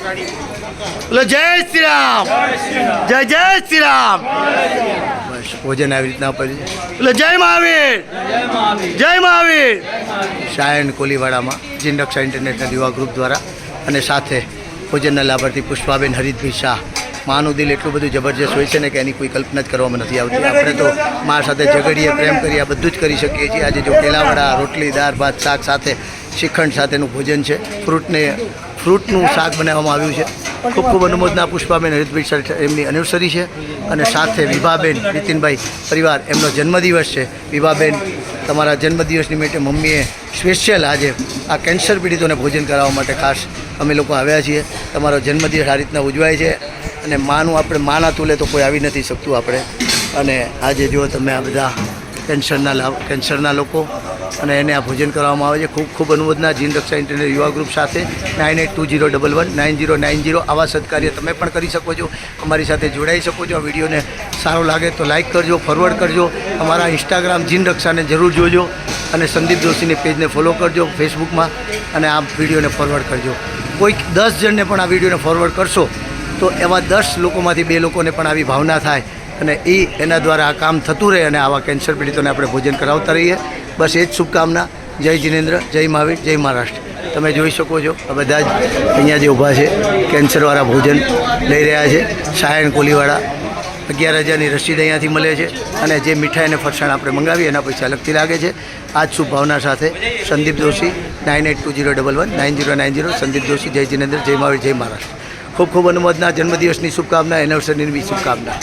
બોલો જય શ્રી રામ, જય જય શ્રી રામ. બસ ભોજન આવી રીતના આપ્યું છે. બોલો જય મહાવીર, જય મહાવીર. સાયન કોલીવાડામાં જીનરક્ષા ઇન્ટરનેશનલ યુવા ગ્રુપ દ્વારા અને સાથે ભોજનના લાભાર્થી પુષ્પાબેન હરીતભાઈ શાહ. માનું દિલ એટલું બધું જબરજસ્ત હોય છે ને કે એની કોઈ કલ્પના જ કરવામાં નથી આવતી. આપણે તો મા સાથે ઝઘડીએ, પ્રેમ કરીએ, બધું જ કરી શકીએ છીએ. આજે જો કેલાવડા, રોટલી, દાળ, ભાત, શાક સાથે શ્રીખંડ સાથેનું ભોજન છે. ફ્રૂટનું શાક બનાવવામાં આવ્યું છે. ખૂબ ખૂબ અનુમોદના. પુષ્પાબેન હરીતભાઈ એમની એનિવર્સરી છે અને સાથે વિભાબેન નીતિનભાઈ પરિવાર એમનો જન્મદિવસ છે. વિભાબેન, તમારા જન્મદિવસ નિમિત્તે મમ્મીએ સ્પેશિયલ આજે આ કેન્સર પીડિતોને ભોજન કરાવવા માટે ખાસ અમે લોકો આવ્યા છીએ. તમારો જન્મદિવસ આ રીતના ઉજવાય છે અને માનું આપણે માના તુલે તો કોઈ આવી નથી શકતું આપણે. અને આજે જો તમે આ બધા કેન્સરના લોકો અને એને આ ભોજન કરવામાં આવે છે. ખૂબ ખૂબ અનુમોદના. જીનરક્ષા ઇન્ટરનેશનલ યુવા ગ્રુપ સાથે 9820119090 આવા સત્કાર્ય તમે પણ કરી શકો છો. અમારી સાથે જોડાઈ શકો છો. આ વિડીયોને સારો લાગે તો લાઇક કરજો, ફોરવર્ડ કરજો. અમારા ઇન્સ્ટાગ્રામ જીનરક્ષાને જરૂર જોજો અને સંદીપ જોશીની પેજને ફોલો કરજો ફેસબુકમાં અને આ વિડીયોને ફોરવર્ડ કરજો. કોઈક 10 જણને પણ આ વિડીયોને ફોરવર્ડ કરશો તો એવા 10 લોકોમાંથી 2 લોકોને પણ આવી ભાવના થાય અને એના દ્વારા આ કામ થતું રહે અને આવા કેન્સર પીડિતોને આપણે ભોજન કરાવતા રહીએ. બસ એ જ શુભકામના. જય જિનેન્દ્ર, જય મહાવીર, જય મહારાષ્ટ્ર. તમે જોઈ શકો છો આ બધા જ અહીંયા જે ઊભા છે કેન્સરવાળા ભોજન લઈ રહ્યા છે. સાયન કોલીવાળા 11,000ની રસીદ અહીંયાથી મળે છે અને જે મીઠાઈ અને ફરસાણ આપણે મંગાવીએ એના પૈસા અલગથી લાગે છે. આ જ શુભ ભાવના સાથે સંદીપ જોશી 9820119090 સંદીપ જોશી. જય જિનેન્દ્ર, જય મહાવીર, જય મહારાષ્ટ્ર. ખૂબ ખૂબ અનુમોદના. જન્મદિવસની શુભકામના, એનિવર્સરીની બી શુભકામના.